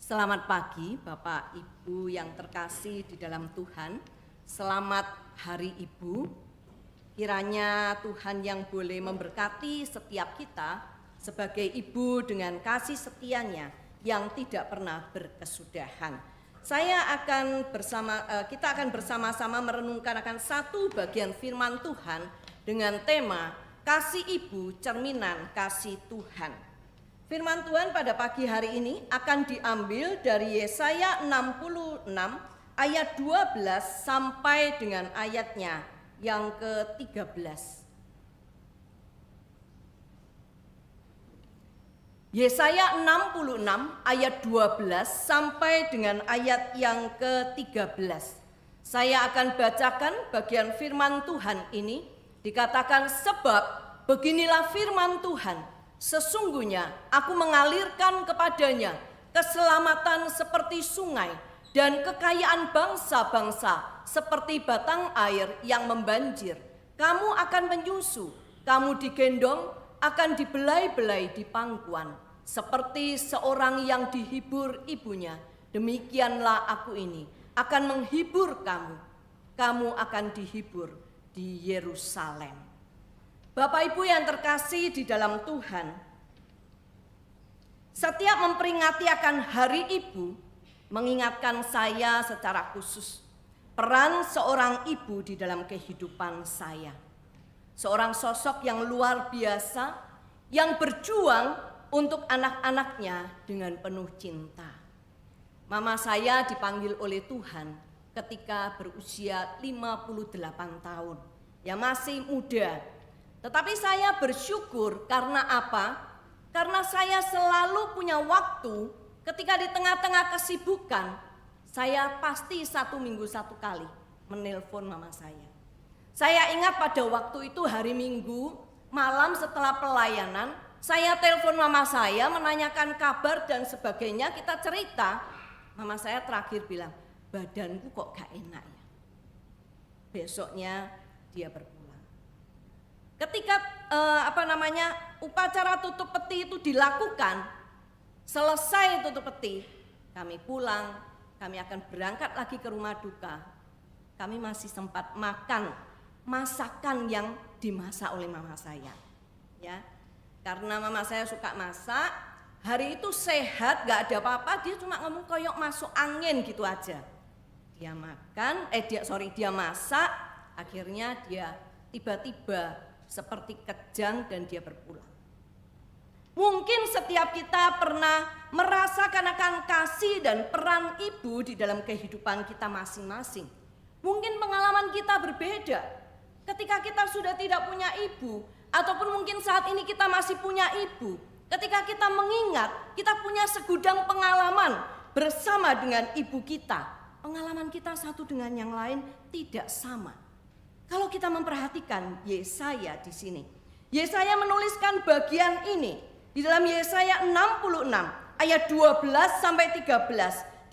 Selamat pagi Bapak Ibu yang terkasih di dalam Tuhan. Selamat Hari Ibu. Kiranya Tuhan yang boleh memberkati setiap kita sebagai ibu dengan kasih setianya yang tidak pernah berkesudahan. Kita akan bersama-sama merenungkan akan satu bagian firman Tuhan dengan tema Kasih Ibu Cerminan Kasih Tuhan. Firman Tuhan pada pagi hari ini akan diambil dari Yesaya 66 ayat 12 sampai dengan ayatnya yang ke-13. Yesaya 66 ayat 12 sampai dengan ayat yang ke-13. Saya akan bacakan bagian firman Tuhan ini. Dikatakan, sebab beginilah firman Tuhan. Sesungguhnya aku mengalirkan kepadanya keselamatan seperti sungai dan kekayaan bangsa-bangsa seperti batang air yang membanjir. Kamu akan menyusu, kamu digendong, akan dibelai-belai di pangkuan. Seperti seorang yang dihibur ibunya, demikianlah aku ini akan menghibur kamu. Kamu akan dihibur di Yerusalem. Bapak Ibu yang terkasih di dalam Tuhan, setiap memperingati akan Hari Ibu mengingatkan saya secara khusus peran seorang ibu di dalam kehidupan saya. Seorang sosok yang luar biasa yang berjuang untuk anak-anaknya dengan penuh cinta. Mama saya dipanggil oleh Tuhan ketika berusia 58 tahun, ya masih muda. Tetapi saya bersyukur karena apa? Karena saya selalu punya waktu ketika di tengah-tengah kesibukan, saya pasti 1 minggu 1 kali menelpon mama saya. Saya ingat pada waktu itu hari Minggu, malam setelah pelayanan, saya telepon mama saya menanyakan kabar dan sebagainya, kita cerita. Mama saya terakhir bilang, badanku kok gak enak ya. Besoknya dia berpulang. Ketika upacara tutup peti itu dilakukan, selesai tutup peti, kami pulang, kami akan berangkat lagi ke rumah duka. Kami masih sempat makan masakan yang dimasak oleh mama saya, ya. Karena mama saya suka masak, hari itu sehat, gak ada apa-apa, dia cuma ngomong koyok masuk angin gitu aja. Dia masak, akhirnya dia tiba-tiba seperti kejang dan dia berpulang. Mungkin setiap kita pernah merasakan akan kasih dan peran ibu di dalam kehidupan kita masing-masing. Mungkin pengalaman kita berbeda. Ketika kita sudah tidak punya ibu, ataupun mungkin saat ini kita masih punya ibu. Ketika kita mengingat, kita punya segudang pengalaman bersama dengan ibu kita. Pengalaman kita satu dengan yang lain tidak sama. Kalau kita memperhatikan Yesaya di sini, Yesaya menuliskan bagian ini di dalam Yesaya 66 ayat 12 sampai 13.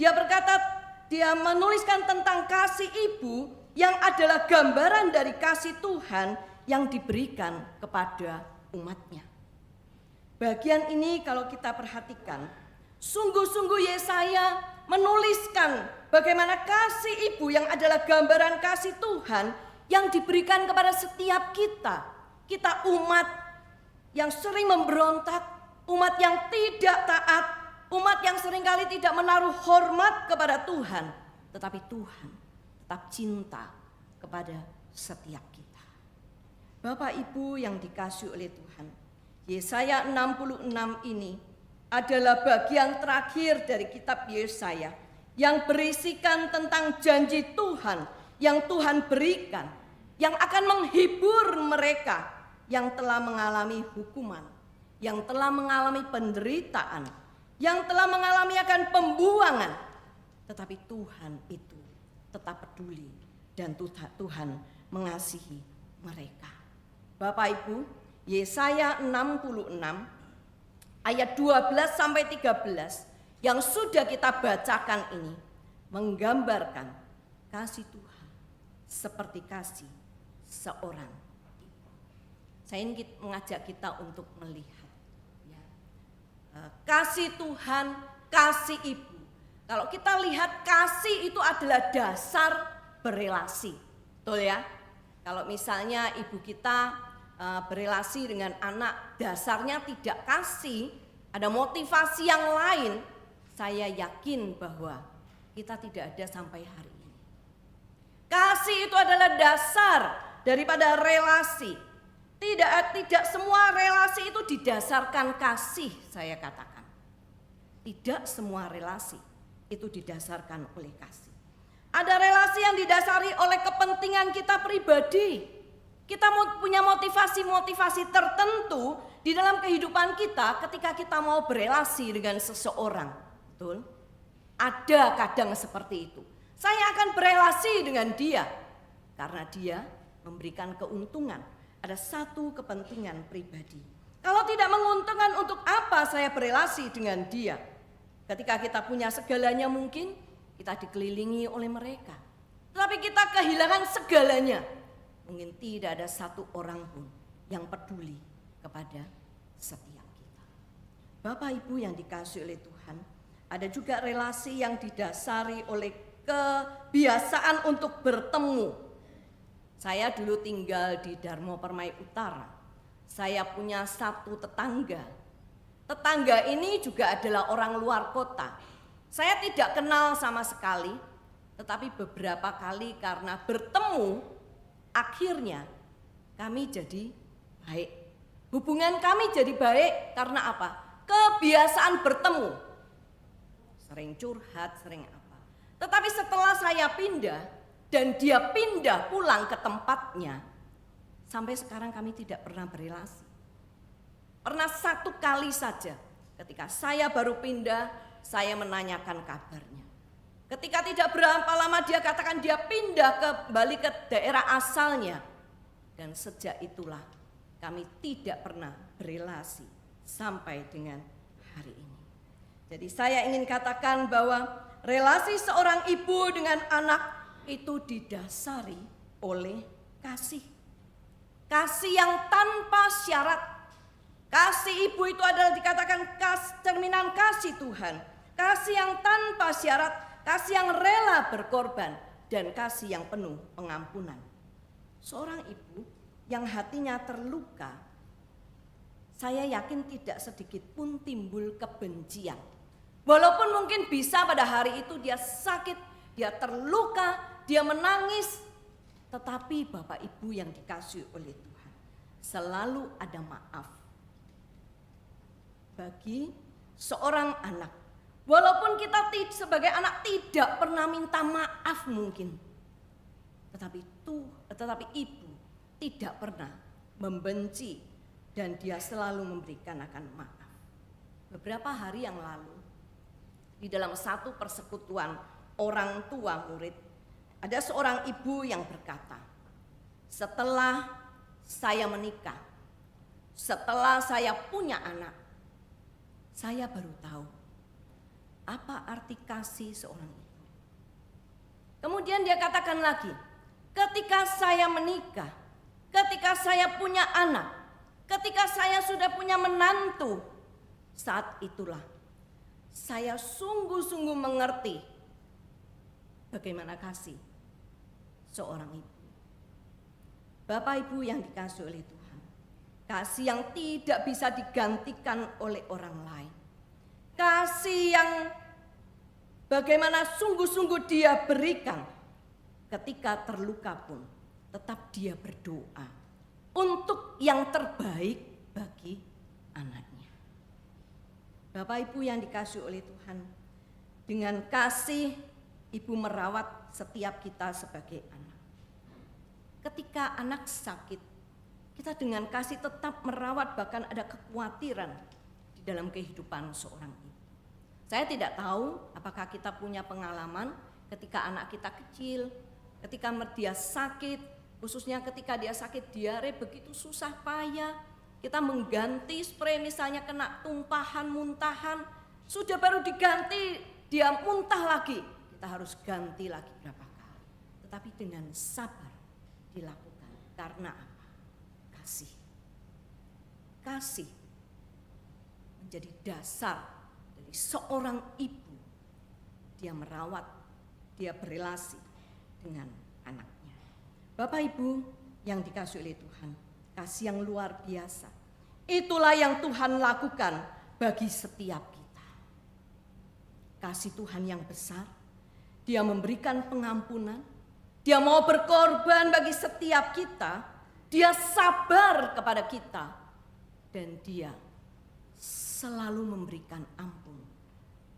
Dia menuliskan tentang kasih ibu yang adalah gambaran dari kasih Tuhan yang diberikan kepada umatnya. Bagian ini kalau kita perhatikan, sungguh-sungguh Yesaya menuliskan bagaimana kasih ibu yang adalah gambaran kasih Tuhan yang diberikan kepada setiap kita umat yang sering memberontak, umat yang tidak taat, umat yang seringkali tidak menaruh hormat kepada Tuhan, tetapi Tuhan tetap cinta kepada setiap kita. Bapak Ibu yang dikasihi oleh Tuhan, Yesaya 66 ini adalah bagian terakhir dari kitab Yesaya yang berisikan tentang janji Tuhan yang Tuhan berikan, yang akan menghibur mereka yang telah mengalami hukuman, yang telah mengalami penderitaan, yang telah mengalami akan pembuangan. Tetapi Tuhan itu tetap peduli dan Tuhan mengasihi mereka. Bapak Ibu, Yesaya 66 ayat 12 sampai 13 yang sudah kita bacakan ini menggambarkan kasih Tuhan seperti kasih seorang ibu. Saya ingin mengajak kita untuk melihat, ya, kasih Tuhan, kasih ibu Kalau kita lihat kasih itu adalah dasar berelasi, betul ya? Kalau misalnya ibu kita berelasi dengan anak, dasarnya tidak kasih, ada motivasi yang lain, saya yakin bahwa kita tidak ada sampai hari ini. Kasih itu adalah dasar daripada relasi. Tidak semua relasi itu didasarkan kasih, saya katakan. Tidak semua relasi itu didasarkan oleh kasih. Ada relasi yang didasari oleh kepentingan kita pribadi. Kita punya motivasi-motivasi tertentu di dalam kehidupan kita ketika kita mau berelasi dengan seseorang. Betul? Ada kadang seperti itu. Saya akan berelasi dengan dia karena dia memberikan keuntungan. Ada satu kepentingan pribadi. Kalau tidak menguntungkan, untuk apa saya berelasi dengan dia? Ketika kita punya segalanya, mungkin kita dikelilingi oleh mereka. Tetapi kita kehilangan segalanya. Mungkin tidak ada satu orang pun yang peduli kepada setiap kita. Bapak Ibu yang dikasihi oleh Tuhan, ada juga relasi yang didasari oleh kebiasaan untuk bertemu. Saya dulu tinggal di Darmo Permai Utara. Saya punya satu tetangga. Tetangga ini juga adalah orang luar kota. Saya tidak kenal sama sekali, tetapi beberapa kali karena bertemu, akhirnya kami jadi baik. Hubungan kami jadi baik karena apa? Kebiasaan bertemu. Sering curhat, sering apa. Tetapi setelah saya pindah, dan dia pindah pulang ke tempatnya, sampai sekarang kami tidak pernah berelasi. Pernah satu kali saja ketika saya baru pindah, saya menanyakan kabarnya. Ketika tidak berapa lama dia katakan dia pindah kembali ke daerah asalnya. Dan sejak itulah kami tidak pernah berelasi sampai dengan hari ini. Jadi saya ingin katakan bahwa relasi seorang ibu dengan anak itu didasari oleh kasih. Kasih yang tanpa syarat. Kasih ibu itu adalah dikatakan cerminan kasih Tuhan. Kasih yang tanpa syarat, kasih yang rela berkorban, dan kasih yang penuh pengampunan. Seorang ibu yang hatinya terluka, saya yakin tidak sedikit pun timbul kebencian. Walaupun mungkin bisa pada hari itu dia sakit, dia terluka, dia menangis, tetapi Bapak Ibu yang dikasihi oleh Tuhan, selalu ada maaf bagi seorang anak. Walaupun kita sebagai anak tidak pernah minta maaf mungkin, tetapi ibu tidak pernah membenci dan dia selalu memberikan akan maaf. Beberapa hari yang lalu, di dalam satu persekutuan orang tua murid, ada seorang ibu yang berkata, setelah saya menikah, setelah saya punya anak, saya baru tahu apa arti kasih seorang ibu. Kemudian dia katakan lagi, ketika saya menikah, ketika saya punya anak, ketika saya sudah punya menantu, saat itulah saya sungguh-sungguh mengerti bagaimana kasih seorang ibu. Bapak Ibu yang dikasihi oleh Tuhan, kasih yang tidak bisa digantikan oleh orang lain. Kasih yang bagaimana sungguh-sungguh dia berikan ketika terluka pun tetap dia berdoa untuk yang terbaik bagi anaknya. Bapak Ibu yang dikasihi oleh Tuhan, dengan kasih ibu merawat setiap kita sebagai anak. Ketika anak sakit, kita dengan kasih tetap merawat, bahkan ada kekhawatiran di dalam kehidupan seorang ibu. Saya tidak tahu apakah kita punya pengalaman ketika anak kita kecil, ketika dia sakit, khususnya ketika dia sakit diare begitu susah payah, kita mengganti spray misalnya kena tumpahan, muntahan, sudah baru diganti dia muntah lagi. Kita harus ganti lagi berapa kali. Tetapi dengan sabar dilakukan. Karena apa? Kasih. Kasih menjadi dasar dari seorang ibu. dia merawat, dia berelasi dengan anaknya. Bapak Ibu yang dikasihi oleh Tuhan, kasih yang luar biasa. Itulah yang Tuhan lakukan bagi setiap kita. Kasih Tuhan yang besar, dia memberikan pengampunan, dia mau berkorban bagi setiap kita, dia sabar kepada kita, dan dia selalu memberikan ampun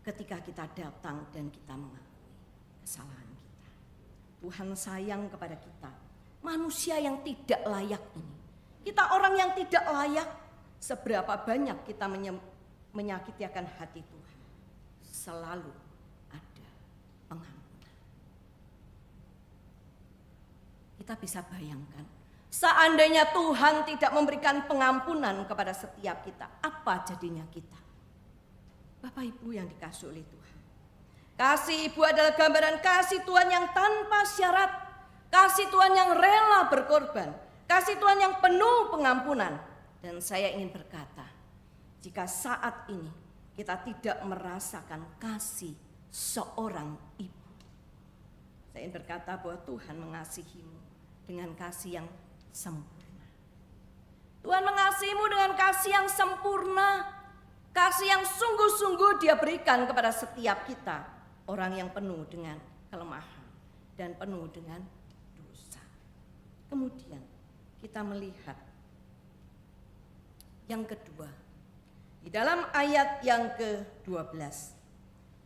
ketika kita datang dan kita mengakui kesalahan kita. Tuhan sayang kepada kita, manusia yang tidak layak ini. Kita orang yang tidak layak, seberapa banyak kita menyakiti akan hati Tuhan. Selalu ada pengampunan. Kita bisa bayangkan, seandainya Tuhan tidak memberikan pengampunan kepada setiap kita, apa jadinya kita? Bapak Ibu yang dikasihi oleh Tuhan, kasih Ibu adalah gambaran kasih Tuhan yang tanpa syarat, kasih Tuhan yang rela berkorban, kasih Tuhan yang penuh pengampunan. Dan saya ingin berkata, jika saat ini kita tidak merasakan kasih seorang ibu, saya ingin berkata bahwa Tuhan mengasihimu dengan kasih yang sempurna. Tuhan mengasihimu dengan kasih yang sempurna, kasih yang sungguh-sungguh dia berikan kepada setiap kita, orang yang penuh dengan kelemahan dan penuh dengan dosa. Kemudian kita melihat yang kedua, di dalam ayat yang ke-12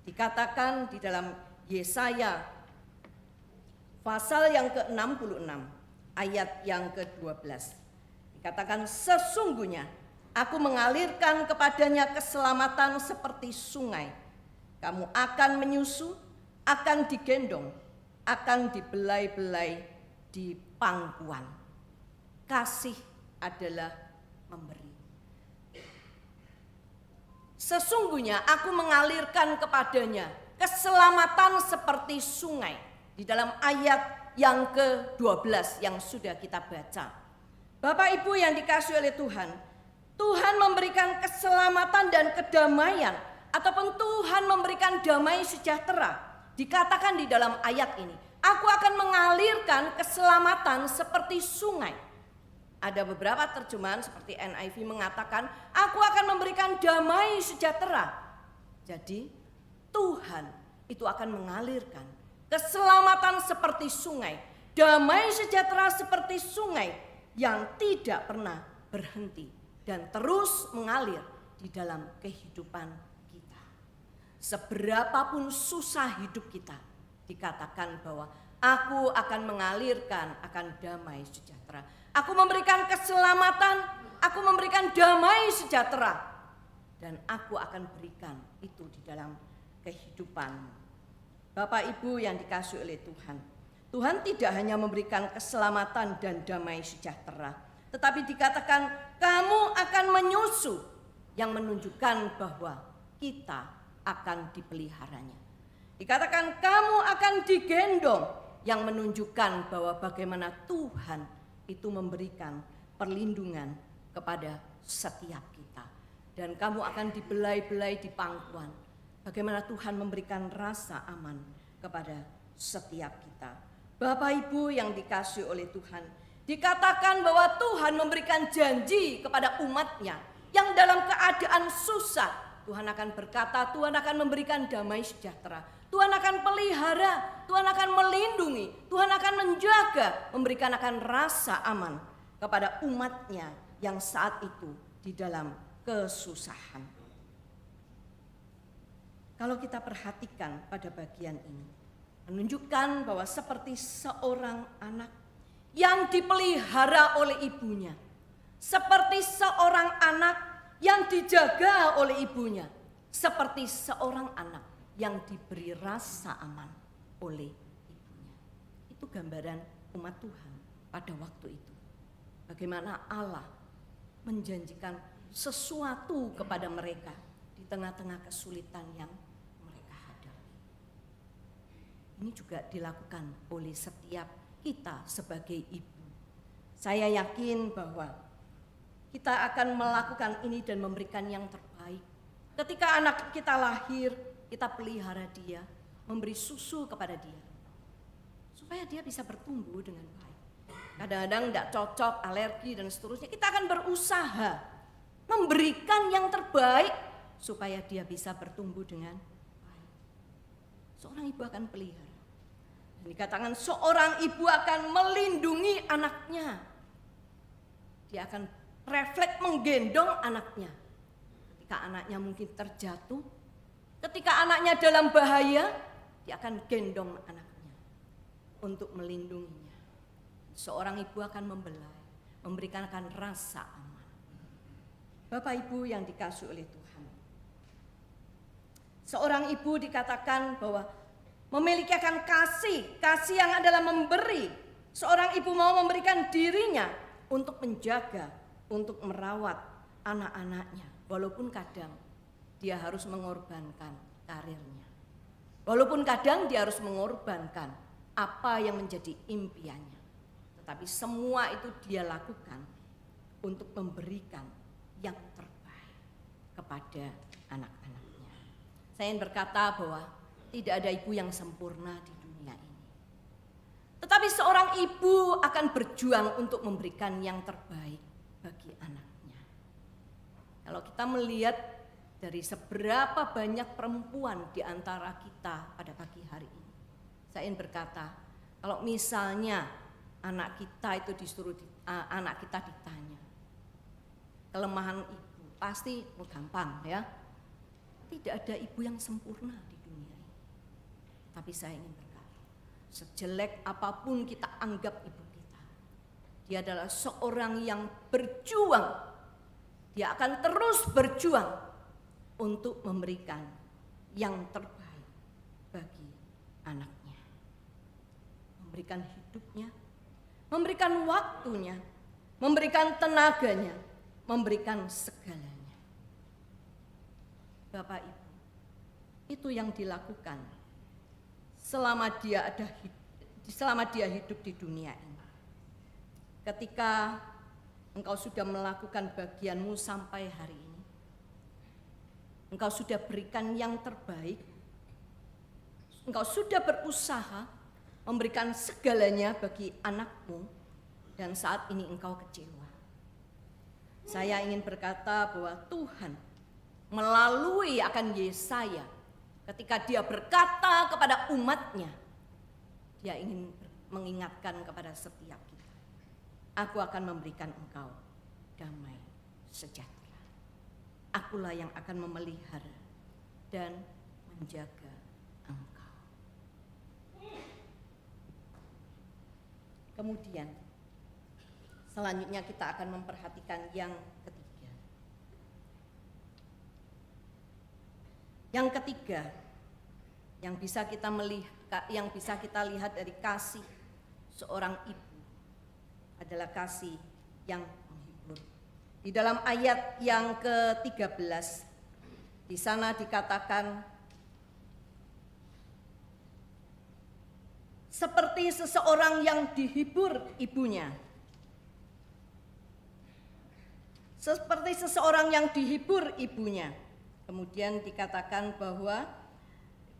dikatakan di dalam Yesaya pasal yang ke-66 ayat yang ke-12 dikatakan, sesungguhnya aku mengalirkan kepadanya keselamatan seperti sungai. Kamu akan menyusu, akan digendong, akan dibelai-belai di pangkuan. Kasih adalah memberi. Sesungguhnya aku mengalirkan kepadanya keselamatan seperti sungai. Di dalam ayat yang ke-12 yang sudah kita baca. Bapak Ibu yang dikasihi oleh Tuhan, Tuhan memberikan keselamatan dan kedamaian, ataupun Tuhan memberikan damai sejahtera. Dikatakan di dalam ayat ini, aku akan mengalirkan keselamatan seperti sungai. Ada beberapa terjemahan seperti NIV mengatakan, aku akan memberikan damai sejahtera. Jadi Tuhan itu akan mengalirkan keselamatan seperti sungai, damai sejahtera seperti sungai yang tidak pernah berhenti dan terus mengalir di dalam kehidupan kita. Seberapapun susah hidup kita, dikatakan bahwa aku akan mengalirkan akan damai sejahtera. Aku memberikan keselamatan, aku memberikan damai sejahtera, dan aku akan berikan itu di dalam kehidupanmu. Bapak Ibu yang dikasihi oleh Tuhan, Tuhan tidak hanya memberikan keselamatan dan damai sejahtera, tetapi dikatakan kamu akan menyusu, yang menunjukkan bahwa kita akan dipeliharanya. Dikatakan kamu akan digendong, yang menunjukkan bahwa bagaimana Tuhan itu memberikan perlindungan kepada setiap kita. Dan kamu akan dibelai-belai di pangkuan. Bagaimana Tuhan memberikan rasa aman kepada setiap kita. Bapak Ibu yang dikasihi oleh Tuhan, dikatakan bahwa Tuhan memberikan janji kepada umatnya yang dalam keadaan susah. Tuhan akan berkata, Tuhan akan memberikan damai sejahtera. Tuhan akan pelihara, Tuhan akan melindungi, Tuhan akan menjaga, memberikan akan rasa aman kepada umatnya yang saat itu di dalam kesusahan. Kalau kita perhatikan pada bagian ini, menunjukkan bahwa seperti seorang anak yang dipelihara oleh ibunya, seperti seorang anak yang dijaga oleh ibunya, seperti seorang anak yang diberi rasa aman oleh ibunya. Itu gambaran umat Tuhan pada waktu itu. Bagaimana Allah menjanjikan sesuatu kepada mereka di tengah-tengah kesulitan yang mereka hadapi. Ini juga dilakukan oleh setiap kita sebagai ibu. Saya yakin bahwa kita akan melakukan ini dan memberikan yang terbaik. Ketika anak kita lahir, kita pelihara dia, memberi susu kepada dia supaya dia bisa bertumbuh dengan baik. Kadang-kadang tidak cocok, alergi dan seterusnya. Kita akan berusaha memberikan yang terbaik supaya dia bisa bertumbuh dengan baik. Seorang ibu akan pelihara. Dikatakan seorang ibu akan melindungi anaknya. Dia akan refleks menggendong anaknya. Ketika anaknya mungkin terjatuh, ketika anaknya dalam bahaya, dia akan gendong anaknya untuk melindunginya. Seorang ibu akan membelai, memberikan rasa aman. Bapak Ibu yang dikasihi oleh Tuhan. Seorang ibu dikatakan bahwa memiliki akan kasih yang adalah memberi. Seorang ibu mau memberikan dirinya untuk menjaga, untuk merawat anak-anaknya. Walaupun kadang dia harus mengorbankan karirnya. Walaupun kadang dia harus mengorbankan apa yang menjadi impiannya. Tetapi semua itu dia lakukan untuk memberikan yang terbaik kepada anak-anaknya. Saya ingin berkata bahwa tidak ada ibu yang sempurna di dunia ini. Tetapi seorang ibu akan berjuang untuk memberikan yang terbaik bagi anaknya. Kalau kita melihat dari seberapa banyak perempuan di antara kita pada pagi hari ini, saya ingin berkata, kalau misalnya anak kita itu anak kita ditanya kelemahan ibu, pasti gampang ya. Tidak ada ibu yang sempurna di dunia ini. Tapi saya ingin berkata, sejelek apapun kita anggap ibu kita, dia adalah seorang yang berjuang. Dia akan terus berjuang untuk memberikan yang terbaik bagi anaknya. Memberikan hidupnya, memberikan waktunya, memberikan tenaganya, memberikan segalanya. Bapak Ibu, itu yang dilakukan selama dia hidup di dunia ini. Ketika engkau sudah melakukan bagianmu sampai hari ini, engkau sudah berikan yang terbaik, engkau sudah berusaha memberikan segalanya bagi anakmu, dan saat ini engkau kecewa. Saya ingin berkata bahwa Tuhan melalui akan Yesaya, ketika dia berkata kepada umatnya, dia ingin mengingatkan kepada setiap kita, aku akan memberikan engkau damai sejahtera. Akulah yang akan memelihara dan menjaga engkau. Kemudian selanjutnya kita akan memperhatikan yang ketiga. Yang ketiga, yang bisa kita lihat dari kasih seorang ibu adalah kasih yang menghibur. Di dalam ayat yang ke-13, di sana dikatakan, seperti seseorang yang dihibur ibunya. Seperti seseorang yang dihibur ibunya. Kemudian dikatakan bahwa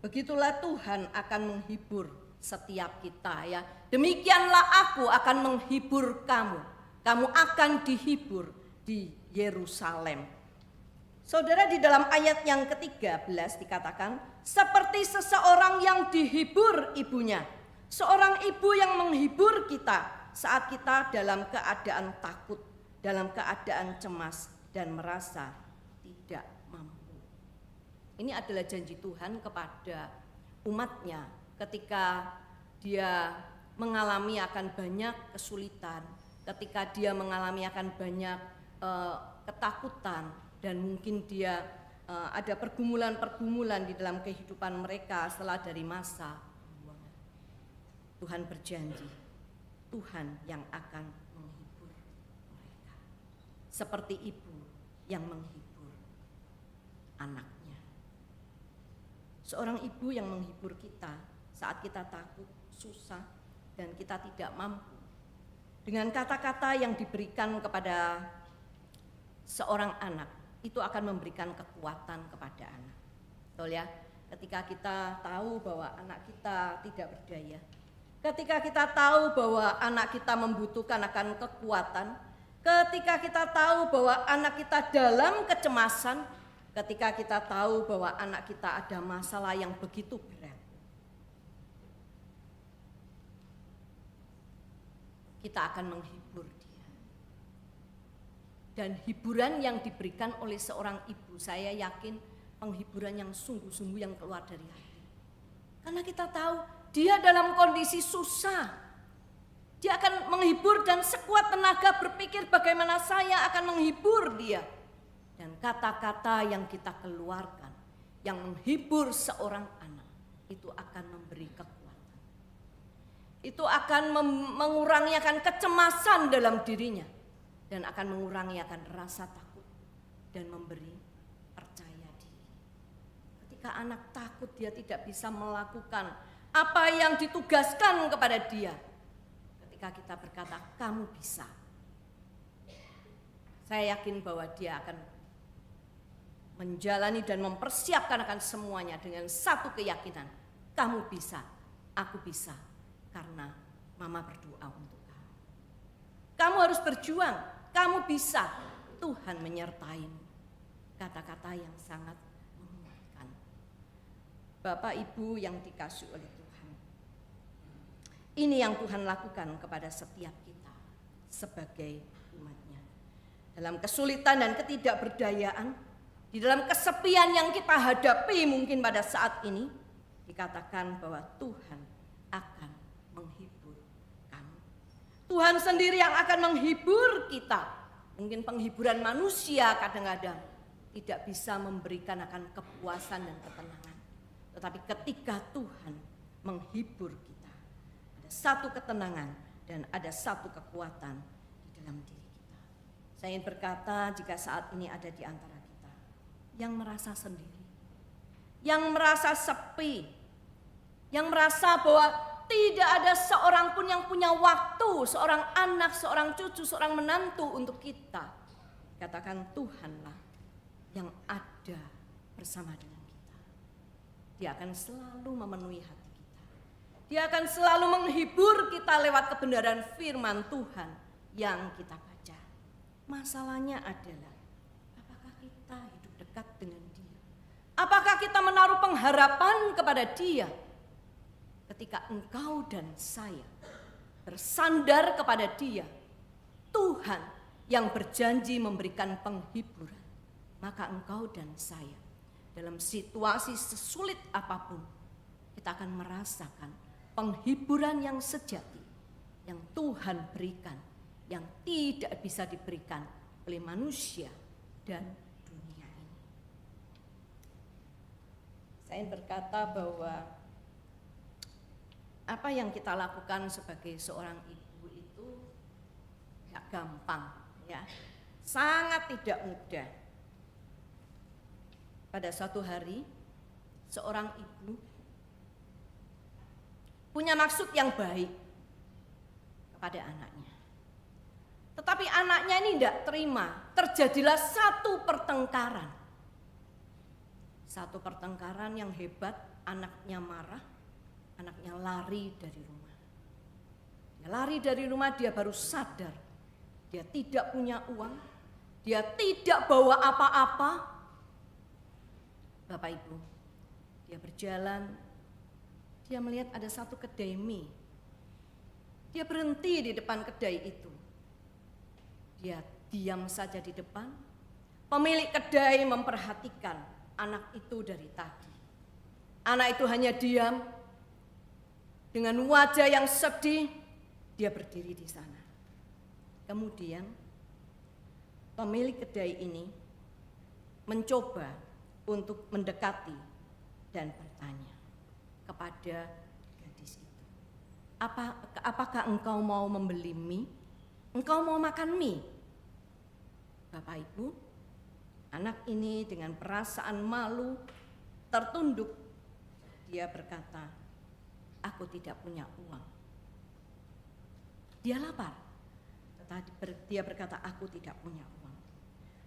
begitulah Tuhan akan menghibur setiap kita ya. Demikianlah aku akan menghibur kamu. Kamu akan dihibur di Yerusalem. Saudara, di dalam ayat yang ke-13 dikatakan seperti seseorang yang dihibur ibunya. Seorang ibu yang menghibur kita saat kita dalam keadaan takut, dalam keadaan cemas dan merasa tidak mampu. Ini adalah janji Tuhan kepada umatnya ketika dia mengalami akan banyak kesulitan, ketika dia mengalami akan banyak ketakutan, dan mungkin dia ada pergumulan-pergumulan di dalam kehidupan mereka setelah dari masa pembuangan. Tuhan berjanji, Tuhan yang akan menghibur mereka. Seperti ibu yang menghibur anaknya. Seorang ibu yang menghibur kita saat kita takut, susah, dan kita tidak mampu. Dengan kata-kata yang diberikan kepada seorang anak, itu akan memberikan kekuatan kepada anak. Betul ya? ketika kita tahu bahwa anak kita tidak berdaya, ketika kita tahu bahwa anak kita membutuhkan akan kekuatan, ketika kita tahu bahwa anak kita dalam kecemasan, ketika kita tahu bahwa anak kita ada masalah yang begitu berat, kita akan menghibur dia. Dan hiburan yang diberikan oleh seorang ibu, saya yakin penghiburan yang sungguh-sungguh yang keluar dari hati. Karena kita tahu dia dalam kondisi susah. Dia akan menghibur dan sekuat tenaga berpikir bagaimana saya akan menghibur dia. Dan kata-kata yang kita keluarkan yang menghibur seorang anak itu akan memberi kekuatan. Itu akan mengurangi akan kecemasan dalam dirinya dan akan mengurangi akan rasa takut dan memberi percaya diri. Ketika anak takut, dia tidak bisa melakukan apa yang ditugaskan kepada dia. Ketika kita berkata, kamu bisa, saya yakin bahwa dia akan menjalani dan mempersiapkan akan semuanya dengan satu keyakinan. Kamu bisa, aku bisa, karena mama berdoa untuk kamu. Kamu harus berjuang, kamu bisa, Tuhan menyertaimu. Kata-kata yang sangat menguatkan. Bapak Ibu yang dikasihi oleh Tuhan, ini yang Tuhan lakukan kepada setiap kita sebagai umatnya. Dalam kesulitan dan ketidakberdayaan, di dalam kesepian yang kita hadapi mungkin pada saat ini, dikatakan bahwa Tuhan akan menghibur kamu. Tuhan sendiri yang akan menghibur kita. Mungkin penghiburan manusia kadang-kadang tidak bisa memberikan akan kepuasan dan ketenangan. Tetapi ketika Tuhan menghibur kita, ada satu ketenangan dan ada satu kekuatan di dalam diri kita. Saya ingin berkata, jika saat ini ada di antara yang merasa sendiri, yang merasa sepi, yang merasa bahwa tidak ada seorang pun yang punya waktu, seorang anak, seorang cucu, seorang menantu untuk kita. Katakan, Tuhanlah yang ada bersama dengan kita. Dia akan selalu memenuhi hati kita. Dia akan selalu menghibur kita lewat kebenaran firman Tuhan yang kita baca. Masalahnya adalah, apakah kita hidup dekat dengan Dia? Apakah kita menaruh pengharapan kepada Dia? Ketika engkau dan saya bersandar kepada Dia, Tuhan yang berjanji memberikan penghiburan, maka engkau dan saya dalam situasi sesulit apapun, kita akan merasakan penghiburan yang sejati yang Tuhan berikan, yang tidak bisa diberikan oleh manusia dan dunia ini. Saya berkata bahwa apa yang kita lakukan sebagai seorang ibu itu gak gampang, ya, sangat tidak mudah. Pada suatu hari, seorang ibu punya maksud yang baik kepada anaknya. Tetapi anaknya ini tidak terima, terjadilah satu pertengkaran. Satu pertengkaran yang hebat, anaknya marah. Anaknya lari dari rumah. Dia lari dari rumah, dia baru sadar. Dia tidak punya uang. Dia tidak bawa apa-apa. Bapak Ibu, dia berjalan. Dia melihat ada satu kedai mie. Dia berhenti di depan kedai itu. Dia diam saja di depan. Pemilik kedai memperhatikan anak itu dari tadi. Anak itu hanya diam. Dengan wajah yang sedih, dia berdiri di sana. Kemudian pemilik kedai ini mencoba untuk mendekati dan bertanya kepada gadis itu. Apakah engkau mau membeli mie? Engkau mau makan mie? Bapak Ibu, anak ini dengan perasaan malu tertunduk. Dia berkata, aku tidak punya uang. Dia lapar. Dia berkata, aku tidak punya uang.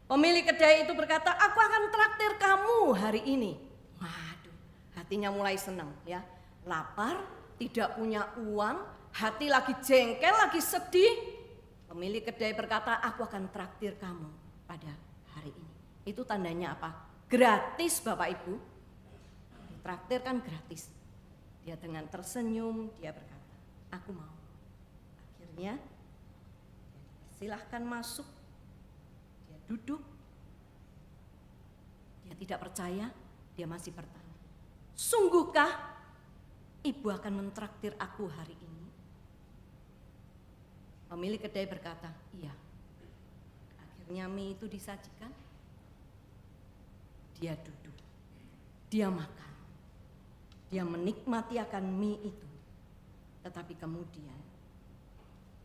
Pemilik kedai itu berkata, aku akan traktir kamu hari ini. Waduh, hatinya mulai senang ya. Lapar, tidak punya uang, hati lagi jengkel, lagi sedih. Pemilik kedai berkata, aku akan traktir kamu pada hari ini. Itu tandanya apa? Gratis Bapak Ibu. Traktir kan gratis. Dia dengan tersenyum, dia berkata, aku mau. Akhirnya, silahkan masuk. Dia duduk. Dia tidak percaya, dia masih bertanya. Sungguhkah ibu akan mentraktir aku hari ini? Pemilik kedai berkata, iya. Akhirnya mie itu disajikan. Dia duduk, dia makan. Dia menikmati akan mie itu. Tetapi kemudian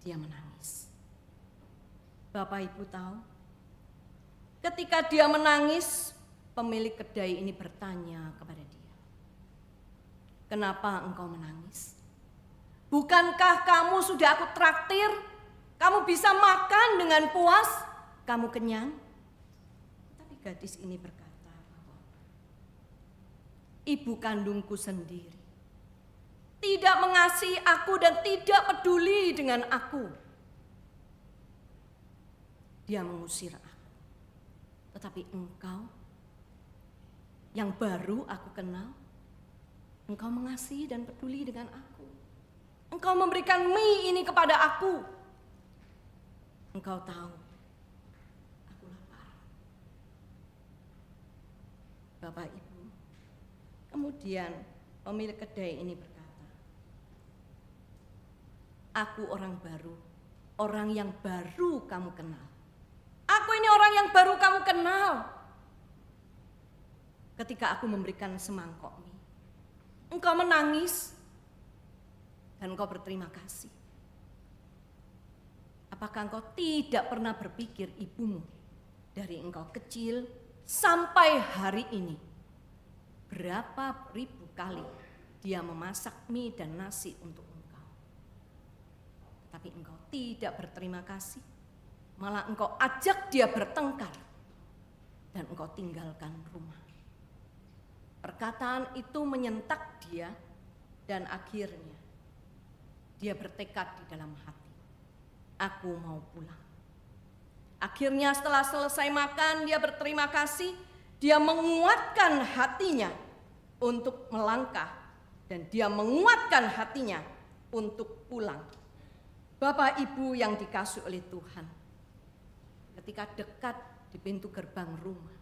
dia menangis. Bapak Ibu tahu, ketika dia menangis, pemilik kedai ini bertanya kepada dia, kenapa engkau menangis? Bukankah kamu sudah aku traktir? Kamu bisa makan dengan puas? Kamu kenyang? Tapi gadis ini berkata bahwa ibu kandungku sendiri tidak mengasihi aku dan tidak peduli dengan aku. Dia mengusir aku. Tetapi engkau yang baru aku kenal, engkau mengasihi dan peduli dengan aku. Engkau memberikan mie ini kepada aku. Engkau tahu, aku lapar. Bapak Ibu, kemudian pemilik kedai ini berkata, aku orang baru, orang yang baru kamu kenal. Aku ini orang yang baru kamu kenal. Ketika aku memberikan semangkok mie, engkau menangis dan engkau berterima kasih. Apakah engkau tidak pernah berpikir ibumu dari engkau kecil sampai hari ini berapa ribu kali dia memasak mie dan nasi untuk engkau? Tetapi engkau tidak berterima kasih. Malah engkau ajak dia bertengkar dan engkau tinggalkan rumah. Perkataan itu menyentak dia dan akhirnya dia bertekad di dalam hati, aku mau pulang. Akhirnya setelah selesai makan dia berterima kasih, dia menguatkan hatinya untuk melangkah dan dia menguatkan hatinya untuk pulang. Bapak Ibu yang dikasihi oleh Tuhan, ketika dekat di pintu gerbang rumah,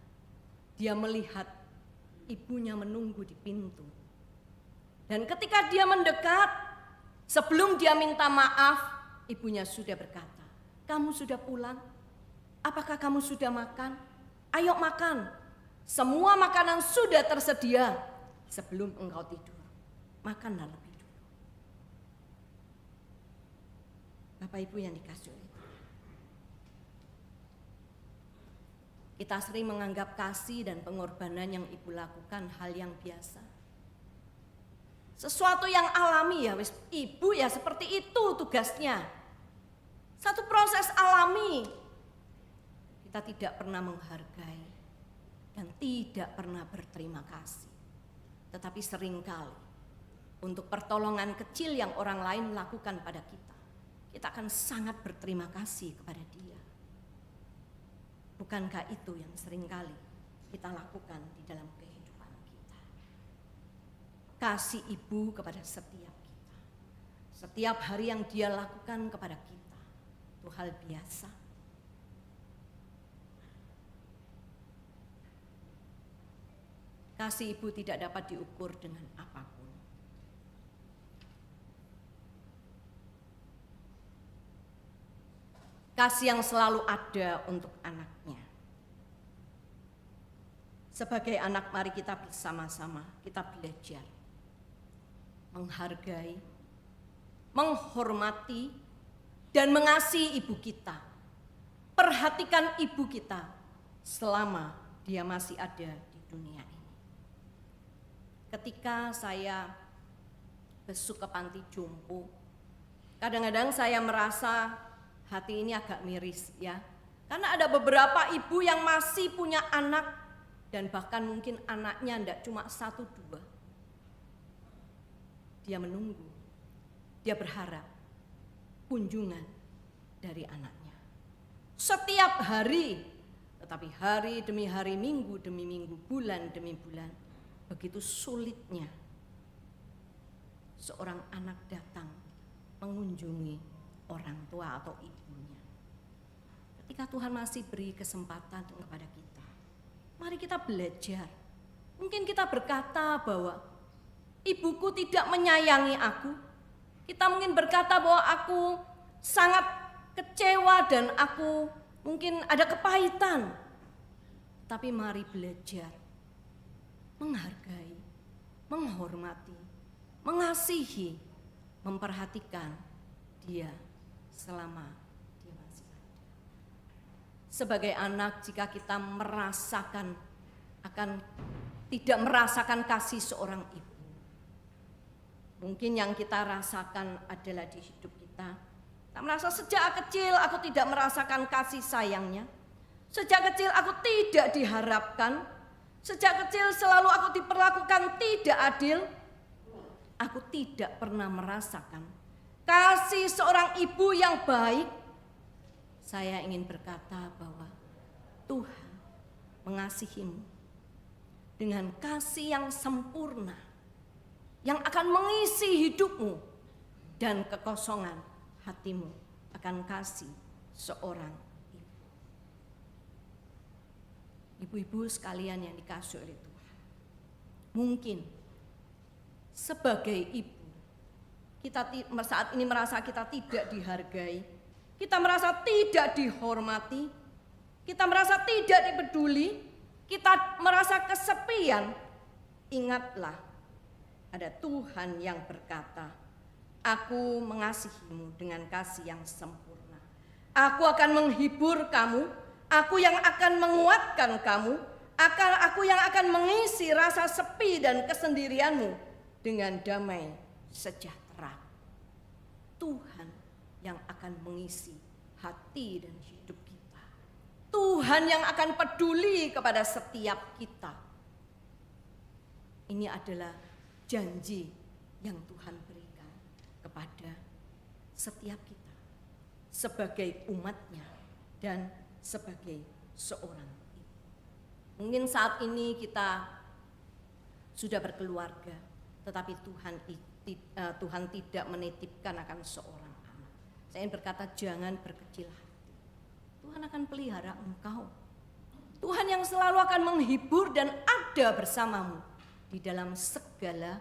dia melihat ibunya menunggu di pintu. Dan ketika dia mendekat, sebelum dia minta maaf, ibunya sudah berkata, kamu sudah pulang? Apakah kamu sudah makan? Ayo makan. Semua makanan sudah tersedia sebelum engkau tidur. Makanlah lebih dulu. Bapak Ibu yang dikasihi oleh Tuhan, kita sering menganggap kasih dan pengorbanan yang ibu lakukan hal yang biasa. Sesuatu yang alami ya, ibu ya seperti itu tugasnya. Satu proses alami. Kita tidak pernah menghargai dan tidak pernah berterima kasih. Tetapi seringkali untuk pertolongan kecil yang orang lain lakukan pada kita akan sangat berterima kasih kepada dia. Bukankah itu yang seringkali kita lakukan di dalam kehidupan kita? Kasih ibu kepada setiap kita. Setiap hari yang dia lakukan kepada kita, itu hal biasa. Kasih ibu tidak dapat diukur dengan apapun. Kasih yang selalu ada untuk anaknya. Sebagai anak, mari kita bersama-sama kita belajar menghargai, menghormati, dan mengasihi ibu kita. Perhatikan ibu kita selama dia masih ada di dunia ini. Ketika saya besuk ke panti jompo, kadang-kadang saya merasa hati ini agak miris ya. Karena ada beberapa ibu yang masih punya anak dan bahkan mungkin anaknya tidak cuma 1-2. dia menunggu, dia berharap kunjungan dari anaknya. Setiap hari, tetapi hari demi hari, minggu demi minggu, bulan demi bulan, begitu sulitnya seorang anak datang mengunjungi orang tua atau ibunya. Ketika Tuhan masih beri kesempatan kepada kita, mari kita belajar. Mungkin kita berkata bahwa ibuku tidak menyayangi aku. Kita mungkin berkata bahwa aku sangat kecewa dan aku mungkin ada kepahitan. Tapi mari belajar menghargai, menghormati, mengasihi, memperhatikan dia selama dia masih ada. Sebagai anak, jika kita tidak merasakan kasih seorang ibu, mungkin yang kita rasakan adalah di hidup kita. Kita merasa sejak kecil aku tidak merasakan kasih sayangnya. Sejak kecil aku tidak diharapkan. Sejak kecil selalu aku diperlakukan tidak adil. Aku tidak pernah merasakan kasih seorang ibu yang baik. Saya ingin berkata bahwa Tuhan mengasihimu dengan kasih yang sempurna, yang akan mengisi hidupmu, dan kekosongan hatimu akan kasih seorang ibu. Ibu-ibu sekalian yang dikasihi oleh Tuhan, mungkin sebagai ibu kita saat ini merasa kita tidak dihargai, kita merasa tidak dihormati, kita merasa tidak dipeduli, kita merasa kesepian. Ingatlah, ada Tuhan yang berkata, aku mengasihimu dengan kasih yang sempurna. Aku akan menghibur kamu, aku yang akan menguatkan kamu, aku yang akan mengisi rasa sepi dan kesendirianmu dengan damai sejahtera. Tuhan yang akan mengisi hati dan hidup kita. Tuhan yang akan peduli kepada setiap kita. Ini adalah janji yang Tuhan berikan kepada setiap kita sebagai umatnya dan sebagai seorang ibu. Mungkin saat ini kita sudah berkeluarga, tetapi Tuhan tidak menitipkan akan seorang anak. Saya ingin berkata, jangan berkecil hati. Tuhan akan pelihara engkau. Tuhan yang selalu akan menghibur dan ada bersamamu di dalam segala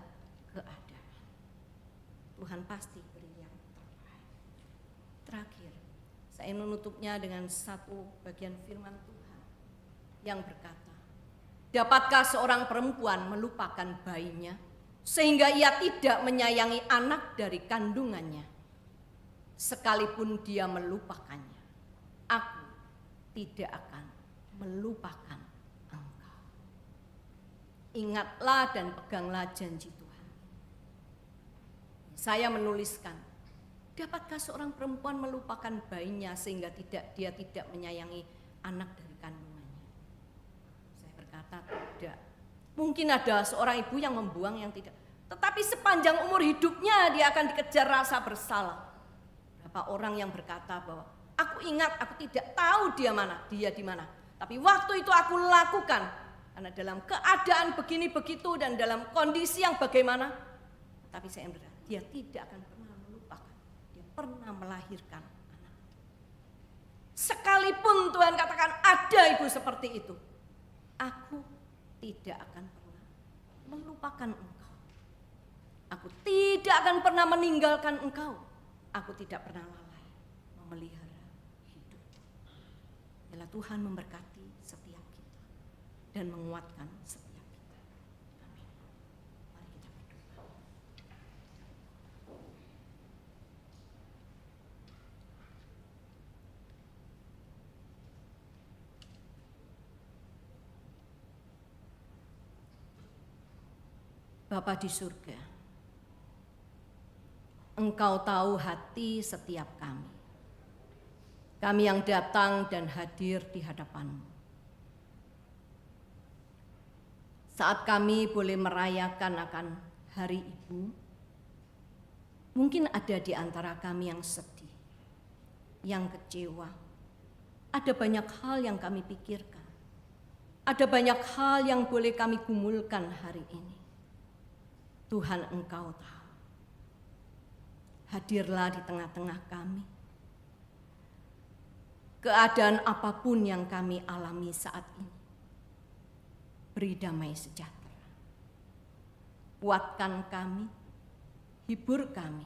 keadaan. Tuhan pasti beri yang terbaik. Terakhir, saya menutupnya dengan satu bagian firman Tuhan yang berkata, dapatkah seorang perempuan melupakan bayinya sehingga ia tidak menyayangi anak dari kandungannya? Sekalipun dia melupakannya, aku tidak akan melupakan engkau. Ingatlah dan peganglah janji Tuhan. Saya menuliskan, dapatkah seorang perempuan melupakan bayinya sehingga dia tidak menyayangi anak dari kandungannya? Saya berkata tidak. Mungkin ada seorang ibu yang membuang yang tidak. Tetapi sepanjang umur hidupnya dia akan dikejar rasa bersalah. Berapa orang yang berkata bahwa aku ingat, aku tidak tahu dia di mana. Tapi waktu itu aku lakukan. Karena dalam keadaan begini begitu dan dalam kondisi yang bagaimana. Tapi saya berkata, dia tidak akan pernah melupakan. Dia pernah melahirkan anak. Sekalipun Tuhan katakan ada ibu seperti itu, aku tidak akan pernah melupakan engkau. Aku tidak akan pernah meninggalkan engkau. Aku tidak pernah lalai memelihara hidup. Biarlah Tuhan memberkati setiap kita dan menguatkan setiap kita. Amin. Mari kita berdoa. Bapa di surga, Engkau tahu hati setiap kami. Kami yang datang dan hadir di hadapan-Mu. Saat kami boleh merayakan akan Hari Ibu, Mungkin ada di antara kami yang sedih, yang kecewa. Ada banyak hal yang kami pikirkan. Ada banyak hal yang boleh kami gumulkan hari ini. Tuhan, Engkau tahu. Hadirlah di tengah-tengah kami. Keadaan apapun yang kami alami saat ini, beri damai sejahtera. Kuatkan kami, hibur kami,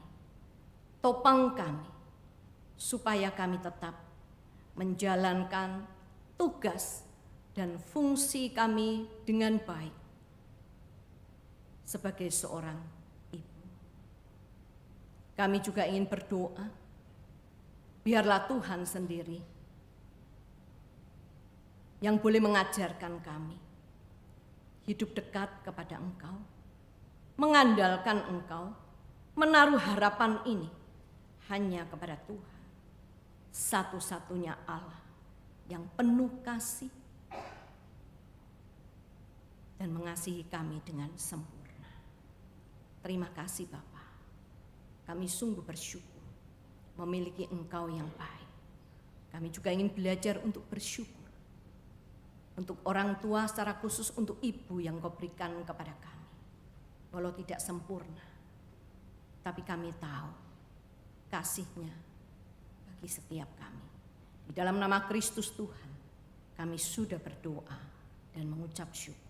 topang kami, supaya kami tetap menjalankan tugas dan fungsi kami dengan baik sebagai seorang ibu. Kami juga ingin berdoa, biarlah Tuhan sendiri yang boleh mengajarkan kami hidup dekat kepada Engkau, mengandalkan Engkau, menaruh harapan ini hanya kepada Tuhan, satu-satunya Allah yang penuh kasih dan mengasihi kami dengan sempurna. Terima kasih Bapa, kami sungguh bersyukur memiliki Engkau yang baik. Kami juga ingin belajar untuk bersyukur untuk orang tua, secara khusus untuk ibu yang Kau berikan kepada kami. Walau tidak sempurna, tapi kami tahu kasih-Nya bagi setiap kami. Di dalam nama Kristus Tuhan, kami sudah berdoa dan mengucap syukur.